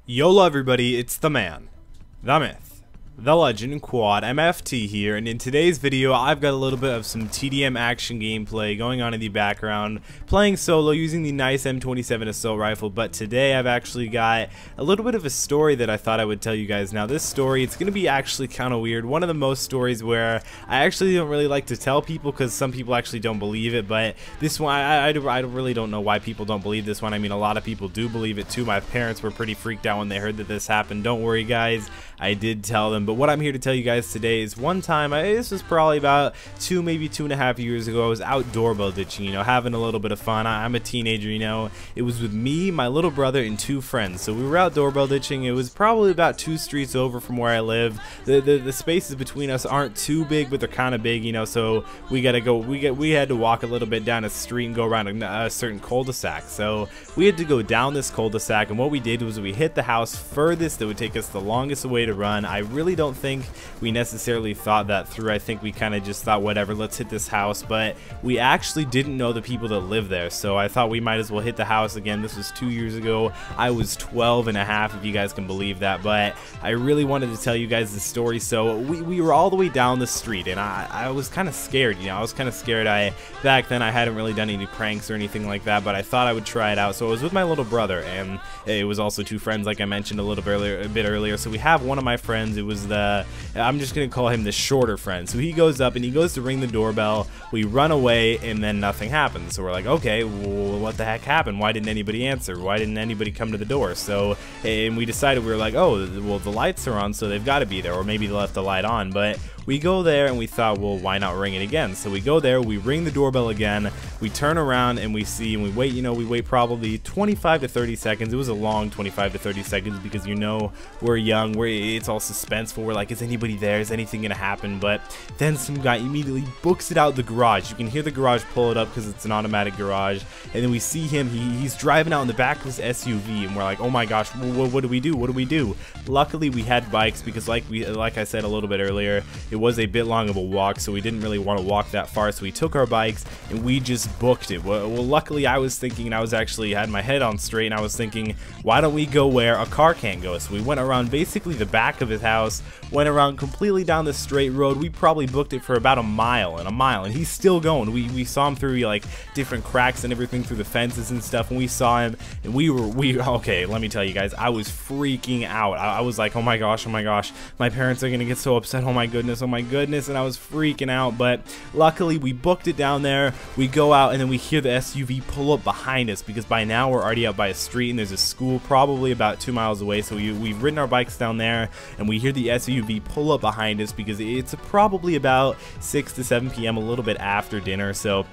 YOLO everybody, it's the man, the myth, the legend, Quad MFT here, and in today's video I've got a little bit of some TDM action gameplay going on in the background, playing solo using the nice M27 assault rifle. But today I've actually got a little bit of a story that I thought I would tell you guys. Now this story, it's going to be actually kind of weird, one of the most stories where I actually don't really like to tell people because some people actually don't believe it, but this one, I really don't know why people don't believe this one. I mean, a lot of people do believe it too. My parents were pretty freaked out when they heard that this happened. Don't worry guys, I did tell them. But what I'm here to tell you guys today is one time, this was probably about maybe 2.5 years ago, I was out doorbell ditching, you know, having a little bit of fun. I'm a teenager, you know. It was with me, my little brother, and 2 friends. So we were out doorbell ditching. It was probably about 2 streets over from where I live. The spaces between us aren't too big, but they're kind of big, you know. So we had to walk a little bit down a street and go around a certain cul-de-sac. So we had to go down this cul-de-sac, and what we did was we hit the house furthest that would take us the longest way to run. I really don't think we necessarily thought that through. I think we kind of just thought, whatever, let's hit this house. But we actually didn't know the people that live there, so I thought we might as well hit the house again. This was 2 years ago. I was 12 and a half, if you guys can believe that. But I really wanted to tell you guys the story. So we were all the way down the street, and I was kind of scared, you know. I was kind of scared. Back then I hadn't really done any pranks or anything like that, but I thought I would try it out. So I was with my little brother, and it was also 2 friends, like I mentioned a bit earlier. So we have one of my friends. It was I'm just gonna call him the shorter friend. So he goes up and he goes to ring the doorbell. We run away, and then nothing happens. So we're like, okay, well, what the heck happened? Why didn't anybody answer? Why didn't anybody come to the door? So, and we decided, we were like, oh, well, the lights are on, so they've got to be there, or maybe they left the light on. But we go there and we thought, well, why not ring it again? So we go there, we ring the doorbell again, we turn around and we see, and we wait, you know, we wait probably 25 to 30 seconds. It was a long 25 to 30 seconds because, you know, we're young, it's all suspenseful. We're like, is anybody there? Is anything gonna happen? But then some guy immediately books it out the garage. You can hear the garage pull it up because it's an automatic garage, and then we see him, he's driving out in the back of his SUV, and we're like, oh my gosh, what do we do? What do we do? Luckily we had bikes because like I said a little bit earlier, it was a bit long of a walk, so we didn't really want to walk that far, so we took our bikes and we just booked it. Well, luckily I was thinking, and I was actually had my head on straight, and I was thinking, why don't we go where a car can't go? So we went around basically the back of his house, went around completely down the straight road. We probably booked it for about a mile, and he's still going. We saw him through like different cracks and everything through the fences and stuff, and we saw him, and we okay, let me tell you guys, I was freaking out. I was like, oh my gosh, my parents are gonna get so upset, oh my goodness, and I was freaking out. But luckily we booked it down there. We go out, and then we hear the SUV pull up behind us, because by now we're already out by a street and there's a school probably about 2 miles away. So we've ridden our bikes down there, and we hear the SUV pull up behind us because it's probably about 6 to 7 p.m, a little bit after dinner. So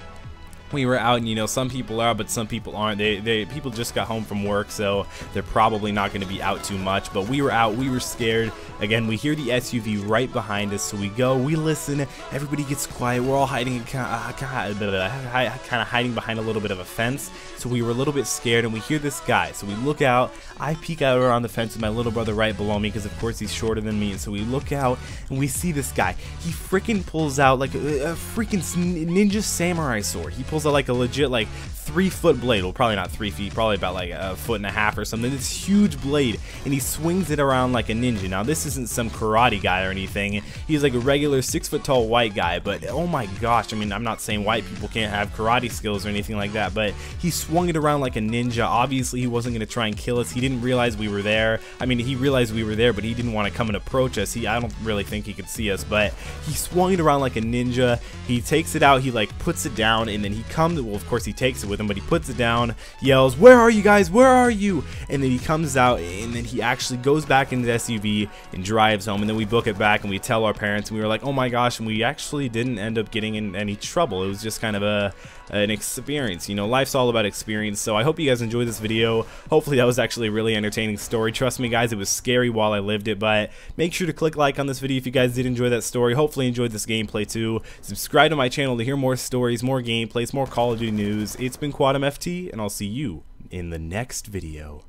we were out, and you know, some people are, but some people aren't. People just got home from work, so they're probably not going to be out too much. But we were out, we were scared. Again, we hear the SUV right behind us, so we go, we listen, everybody gets quiet. We're all hiding, kind of hiding behind a little bit of a fence. So we were a little bit scared, and we hear this guy. So we look out. I peek out around the fence with my little brother right below me, because of course he's shorter than me. And so we look out, and we see this guy. He freaking pulls out like a freaking ninja samurai sword. He pulls out like a legit, like, 3-foot blade. Well, probably not 3 feet, probably about like 1.5 feet or something. This huge blade, and he swings it around like a ninja. Now this isn't some karate guy or anything. He's like a regular 6-foot-tall white guy, but oh my gosh, I mean, I'm not saying white people can't have karate skills or anything like that, but he swung it around like a ninja. Obviously he wasn't going to try and kill us. He didn't realize we were there. I mean, he realized we were there, but he didn't want to come and approach us. I don't really think he could see us, but he swung it around like a ninja. He takes it out, he like puts it down, and then he comes, well, of course he takes it with him, but he puts it down, yells, where are you guys, where are you? And then he comes out, and then he actually goes back into the SUV and drives home. And then we book it back, and we tell our parents, and we were like, oh my gosh, and we actually didn't end up getting in any trouble. It was just kind of an experience, you know. Life's all about experience. So I hope you guys enjoyed this video. Hopefully that was actually a really entertaining story. Trust me guys, it was scary while I lived it. But make sure to click like on this video if you guys did enjoy that story. Hopefully enjoyed this gameplay too. Subscribe to my channel to hear more stories, more gameplays, more Call of Duty news. It's been Quad MFT, and I'll see you in the next video.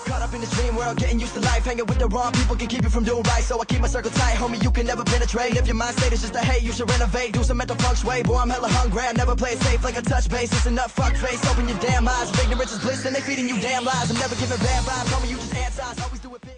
Caught up in this dream world, getting used to life. Hanging with the wrong people can keep you from doing right. So I keep my circle tight, homie, you can never penetrate. If your mind state is just a hate, you should renovate. Do some mental feng shui, boy, I'm hella hungry. I never play it safe like a touch base. Listen up, fuck face, open your damn eyes. If ignorance is bliss, then they feeding you damn lies. I'm never giving bad vibes, homie, you just ant size. Always do it big.